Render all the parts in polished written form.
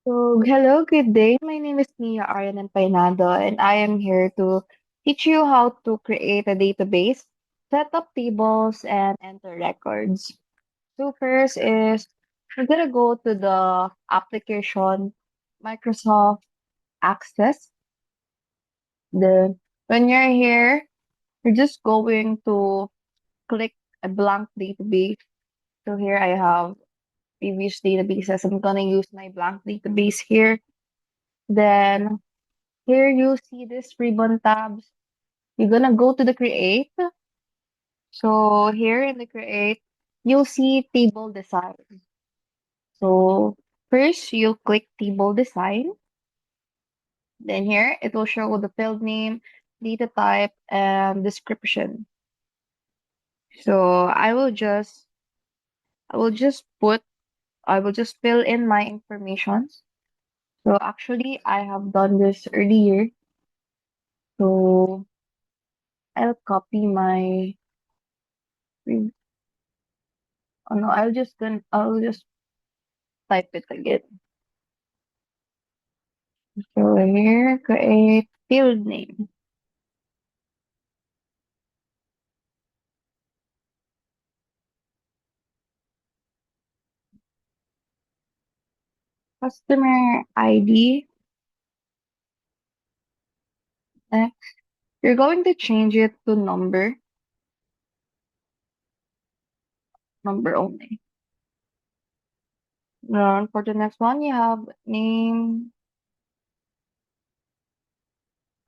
So, hello, good day. My name is Nia Arian Painado, and I am here to teach you how to create a database, set up tables, and enter records. So, first is we're gonna go to the application Microsoft Access. Then, when you're here, you're just going to click a blank database. So, here I have previous databases. I'm gonna use my blank database here. Then, here you see this ribbon tabs. You're gonna go to the create. So here in the create, you'll see table design. So first you click table design. Then here it will show the field name, data type, and description. So I will just put I will just fill in my information. So actually I have done this earlier. So I'll copy my oh no, I'll just type it again. So here, create field name. Customer ID. Next, you're going to change it to number only. For the next one, you have name,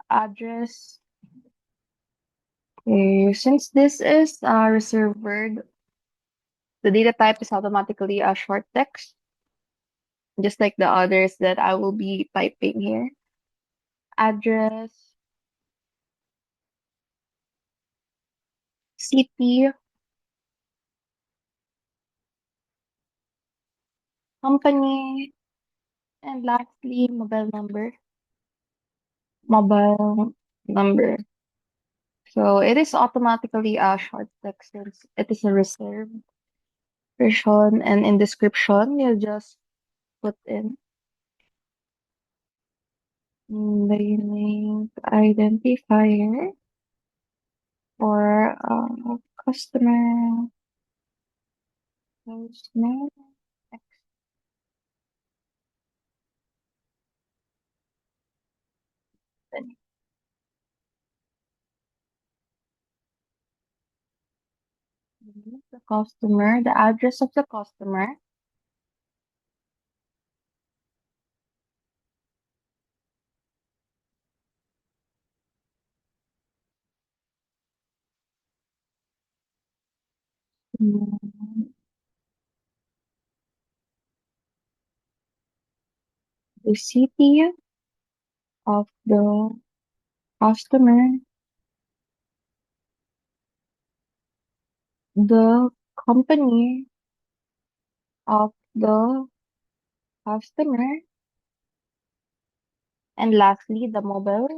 address. Okay, since this is a reserved word, the data type is automatically a short text, just like the others that I will be typing here. Address, city, company, and lastly, mobile number. Mobile number. So it is automatically a short text since it is a reserved version, and in description you just put in the unique identifier for customer customer extension. The customer, the address of the customer, mm, the city of the customer, the company of the customer, and lastly, the mobile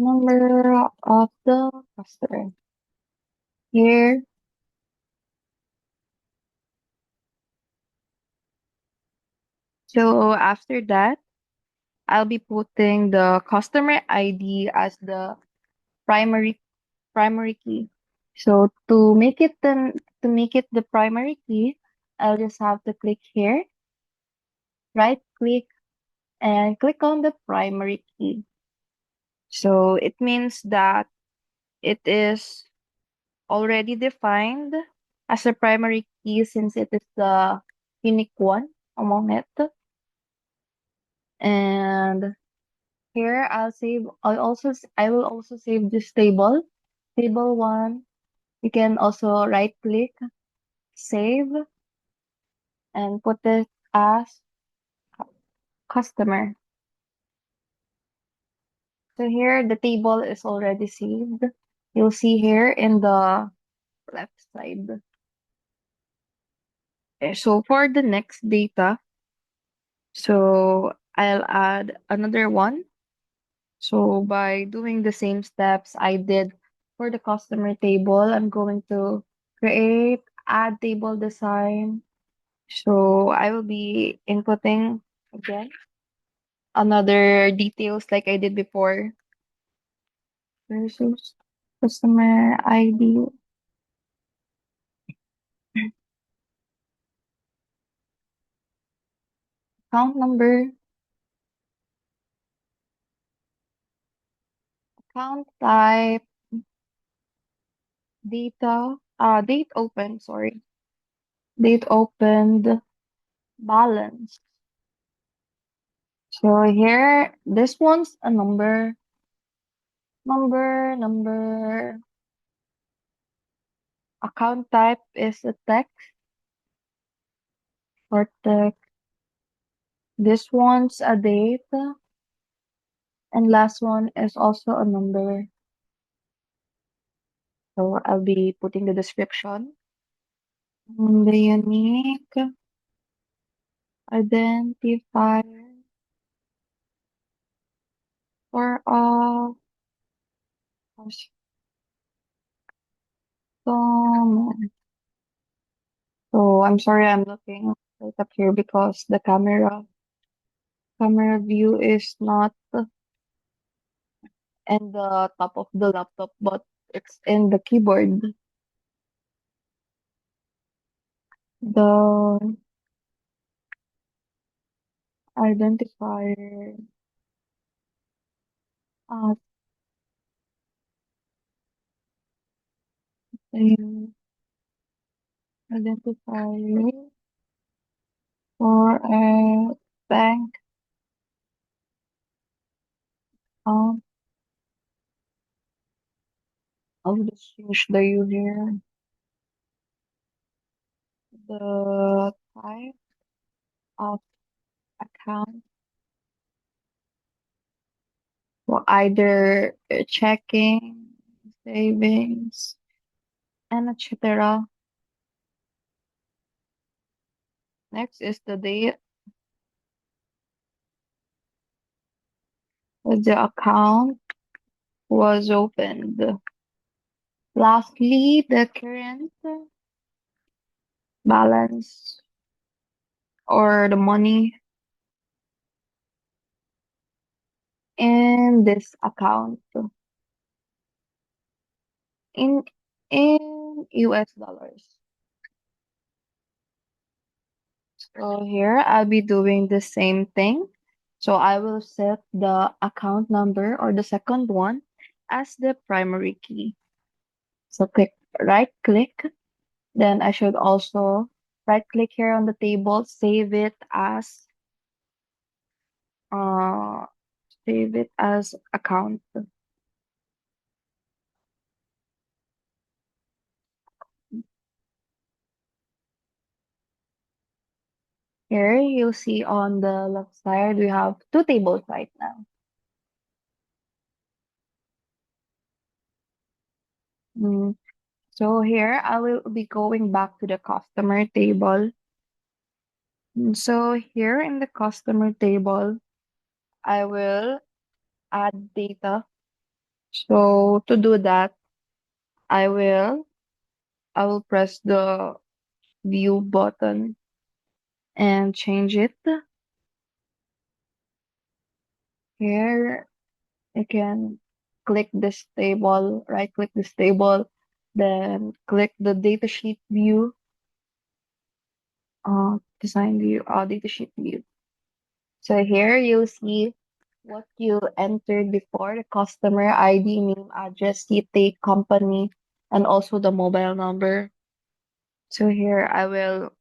number of the customer. Here, so after that, I'll be putting the customer ID as the primary primary key. So to make it the primary key, I'll just have to click here, right click, and click on the primary key. So it means that it is already defined as a primary key since it is the unique one among it. And here I will also save this table one. You can also right click, save, and put it as customer. So here the table is already saved. You'll see here in the left side. So for the next data, so I'll add another one. So by doing the same steps I did for the customer table, I'm going to create, add table design, So I will be inputting again another details like I did before. Versus customer ID, account number, account type, date open, sorry, date opened, balance. So here, this one's a number. Account type is a text or text. This one's a date, and last one is also a number. So I'll be putting the description. The unique identifier for all customer. So I'm sorry, I'm looking right up here because the camera view is not in the top of the laptop, but it's in the keyboard. The identifier, uh, the identifier for a bank account. I'll just change the U here. The type of account, well, either checking, savings, and etc. Next is the date that the account was opened. Lastly, the current balance or the money in this account in in US dollars. So here I'll be doing the same thing. So I will set the account number or the second one as the primary key. So right click, then I should also right click here on the table, uh save it as account. Here you'll see on the left side we have two tables right now. Mm, So here I will be going back to the customer table. So here in the customer table, I will add data. So to do that, I will I will press the view button and change it. Here I can click this table, right click this table, then click the datasheet view, design view, datasheet view. So here you'll see what you entered before, the customer ID, name, address, city, company, and also the mobile number. So here I will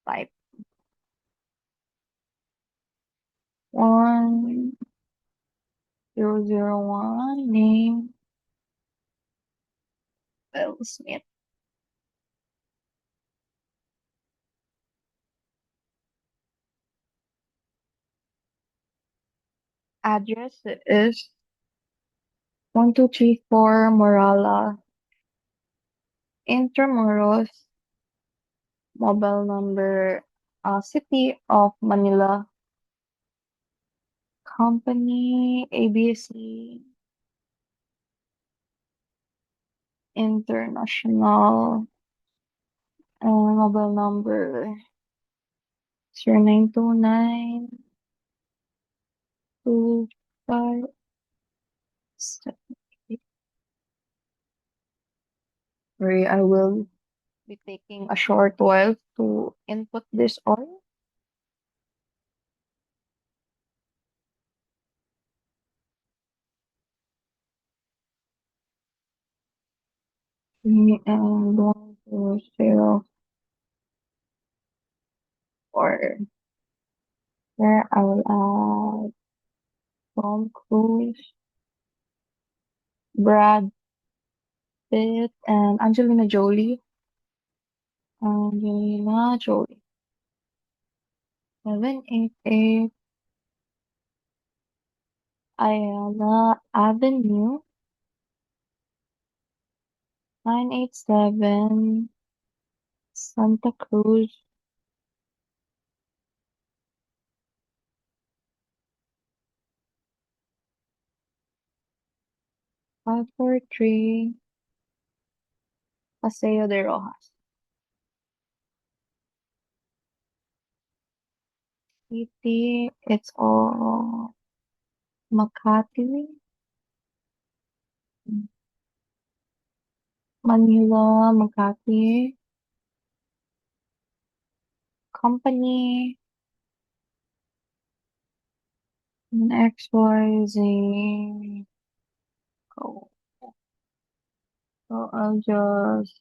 type 1001 name Will Smith. Address is 1234 Morala, Intramuros, mobile number, City of Manila, company ABC International, mobile number. 09292578. Sorry, I will be taking a short while to input this all. And 1204. Where I will add Tom Cruise, Brad Pitt, and Angelina Jolie. Angelina Jolie. 788 Ayala Avenue, 987 Santa Cruz, 543 Paseo de Rojas. City, it's all Makati, Manila, Makati, company, XYZ. Go. So I'll just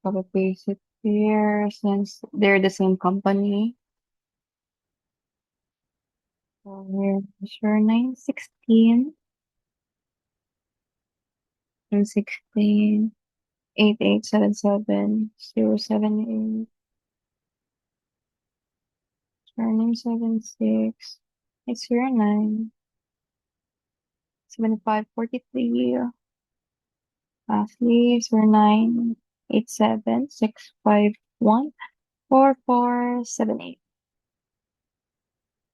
copy paste it here since they're the same company. So here's your 916, 776. It's your 97543. Lastly, it's your 987 651 4478.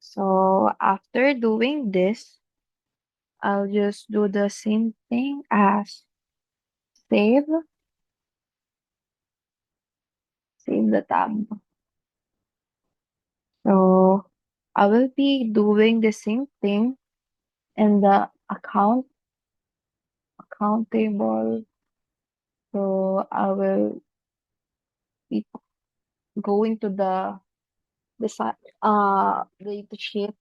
So after doing this, I'll just do the same thing as save, save the tab. So I will be doing the same thing in the account table. So I will be going to the sheet,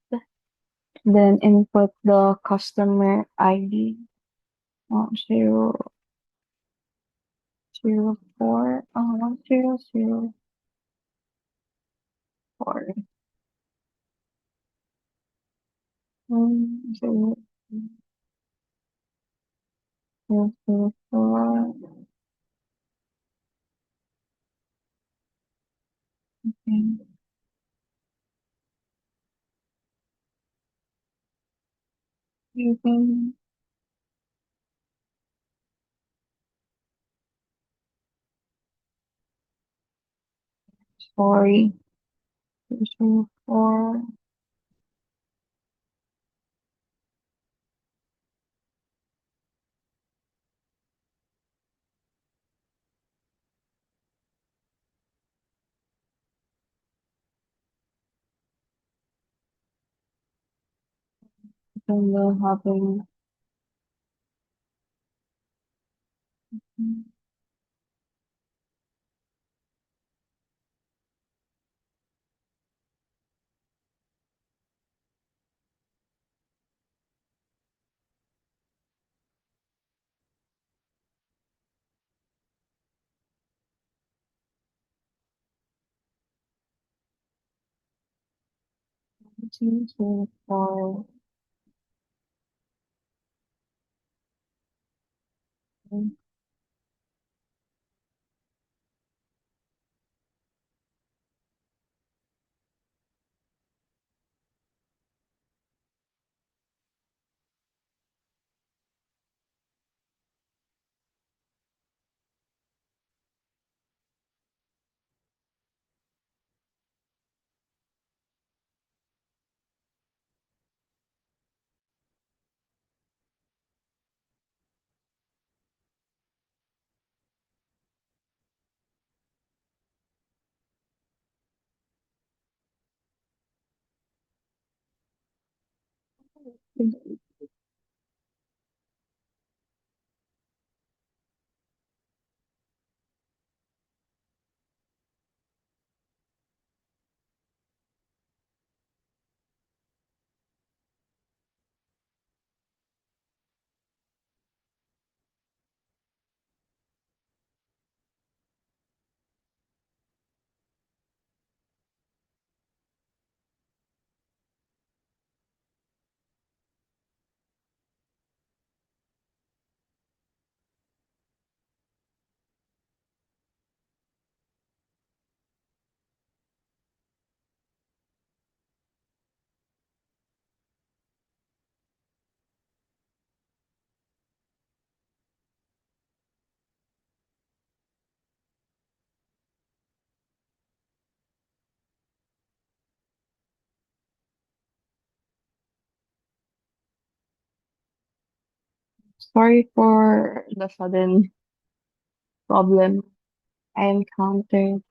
then input the customer ID, 004, 1004, 1004, okay. Using, sorry, 004, then we'll having to for Sorry for the sudden problem I encountered.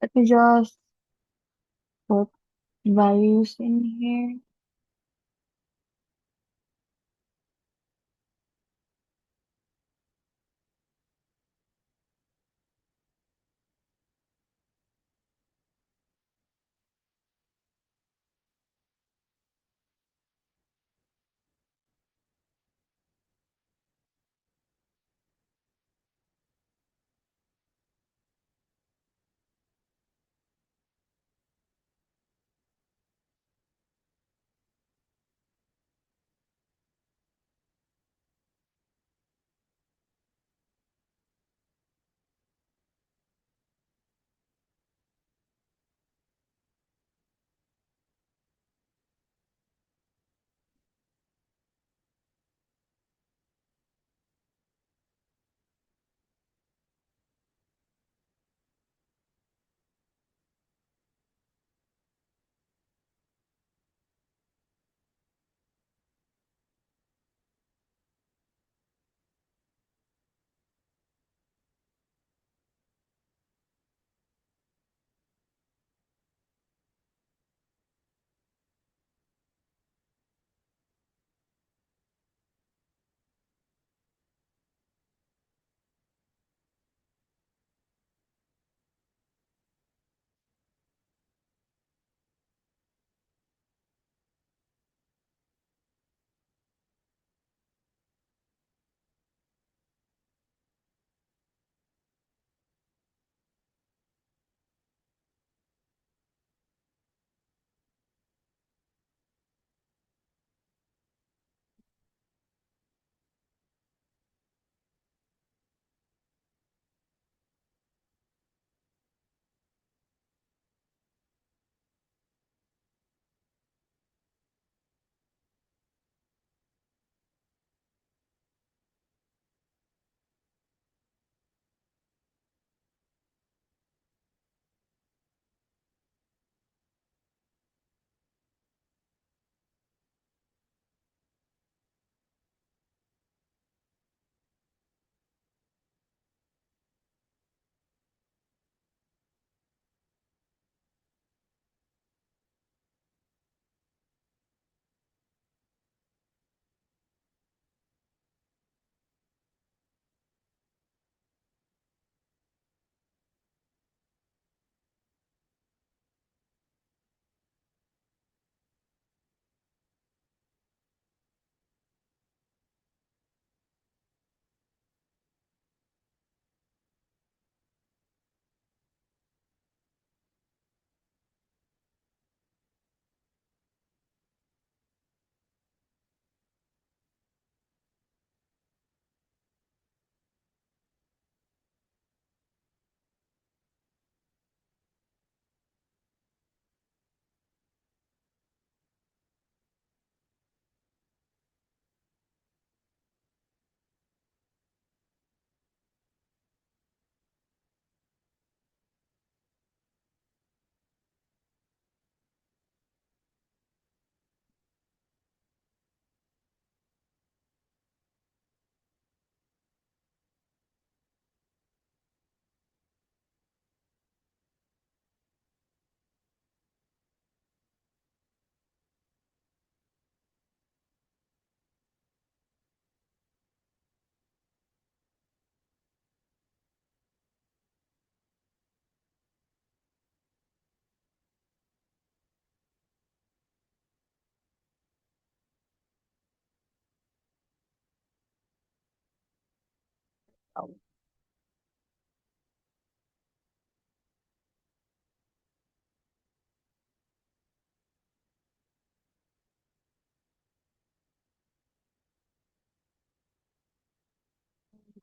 Let me just put values in here.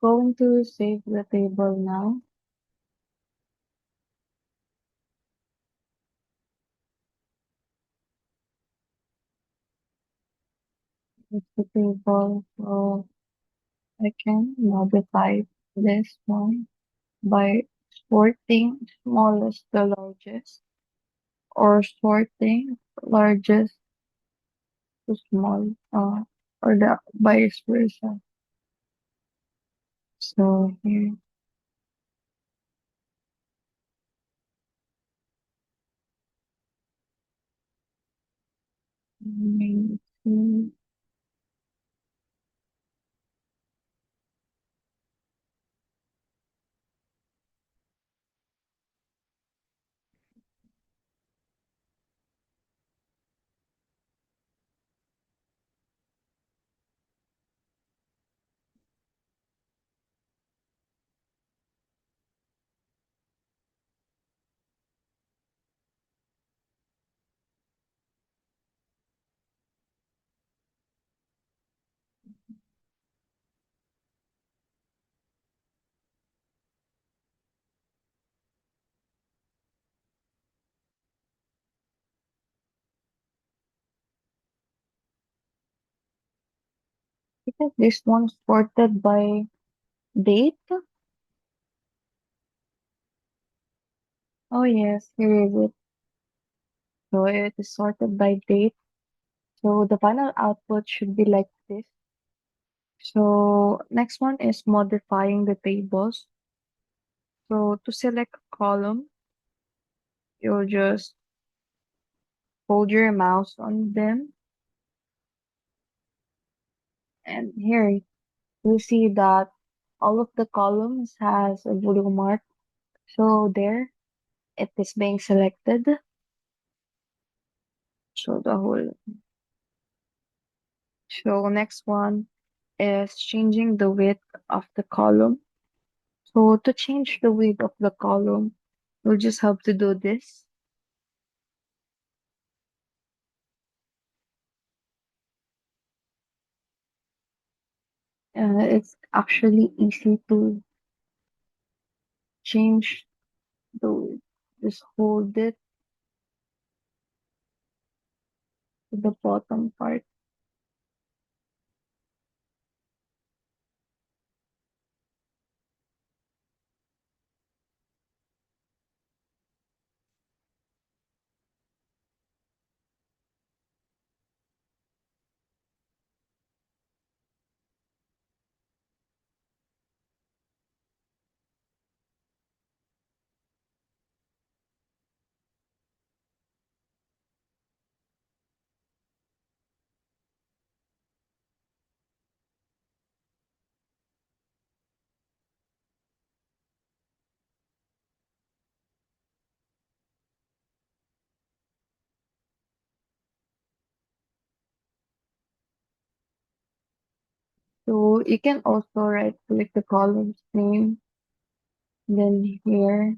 Going to save the table now. It's the table, so I can modify this one by sorting smallest to largest or sorting largest to small, or the vice versa. So here, maybe I think this one's sorted by date. Oh yes, here is it. So it is sorted by date. So the final output should be like this. So next one is modifying the tables. So to select a column, you'll just hold your mouse on them, and here you see that all of the columns has a blue mark. So there it is being selected. So the whole. So next one is changing the width of the column. So to change the width of the column, you'll just have to do this. It's actually easy to change the width. Just hold it to the bottom part. So you can also right click the column's name. Then here,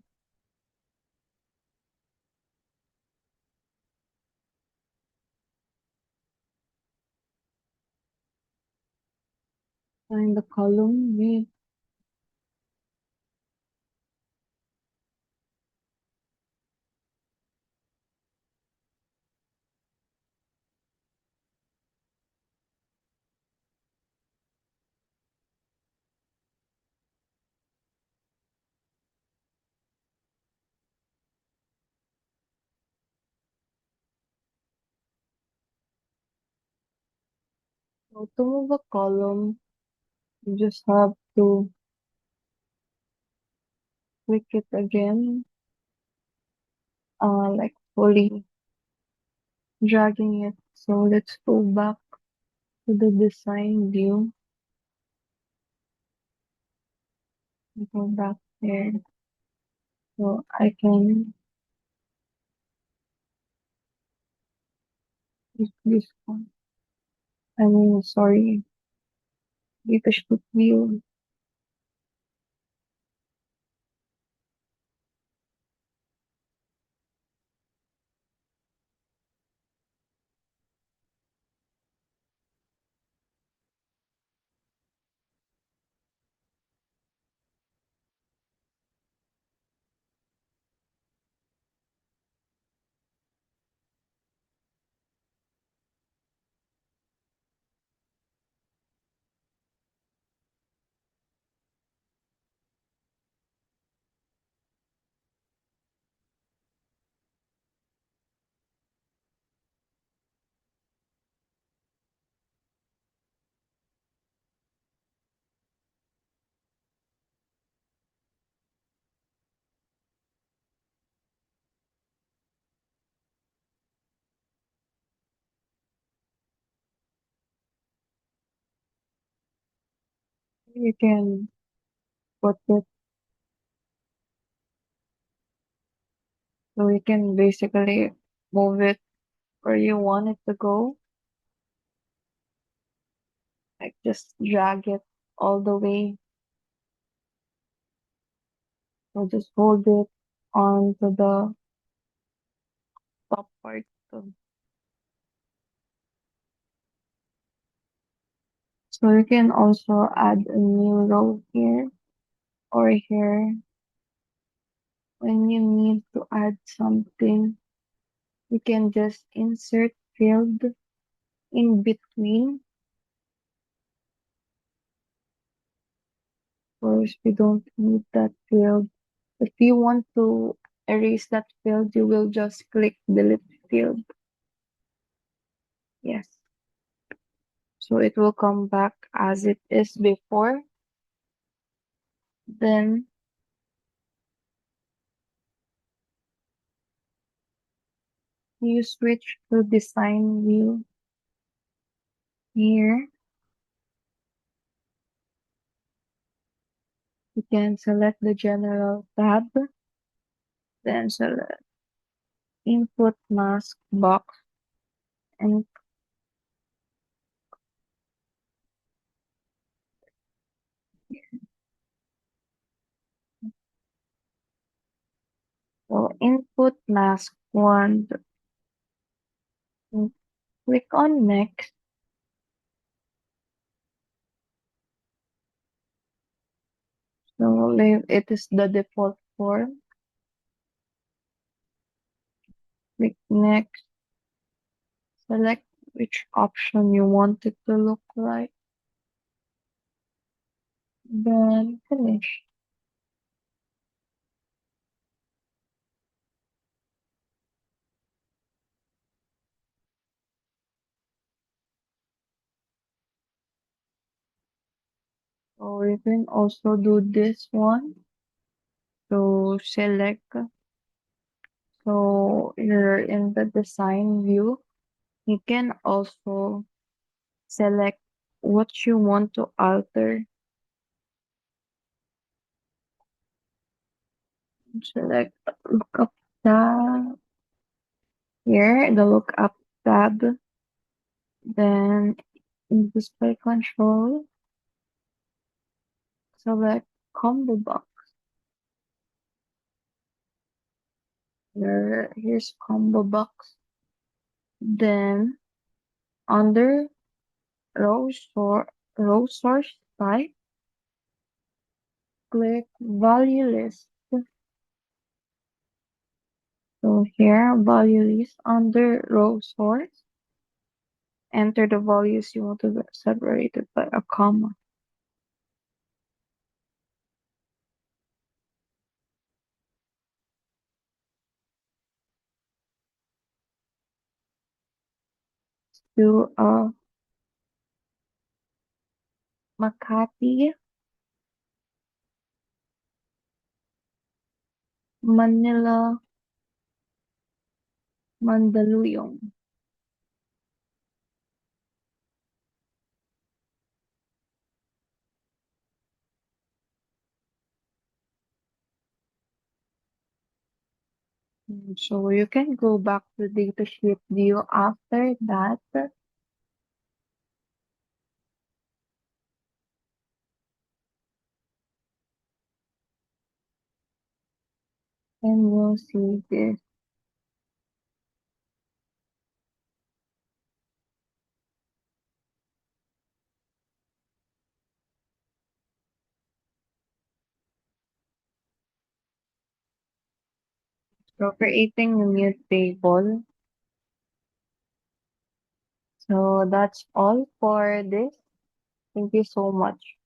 find the column with. So to move a column, you just have to click it again, like fully dragging it. So let's go back to the design view. Go back there. So I can use this one. I mean, sorry, leadership view. You can put it, so you can basically move it where you want it to go. Like just drag it all the way. So just hold it onto the top part. So you can also add a new row here or here when you need to add something. You can just insert field in between. Of course, we don't need that field. If you want to erase that field, you will just click delete field. Yes. So it will come back as it is before. Then you switch to design view here. You can select the general tab, then select input mask box and so input mask one. Click on next. So leave it is the default form. Click next. Select which option you want it to look like. Then finish. So you can also do this one. So select. So you're in the design view. You can also select what you want to alter. Select lookup tab. Here, the lookup tab. Then in display control, select combo box. Here's combo box. Then under row source type, click value list. So here, value list under row source, enter the values you want to be separated by a comma. Do Makati, Manila, Mandaluyong. So you can go back to datasheet view after that, and you'll see this. So creating a new table. So that's all for this. Thank you so much.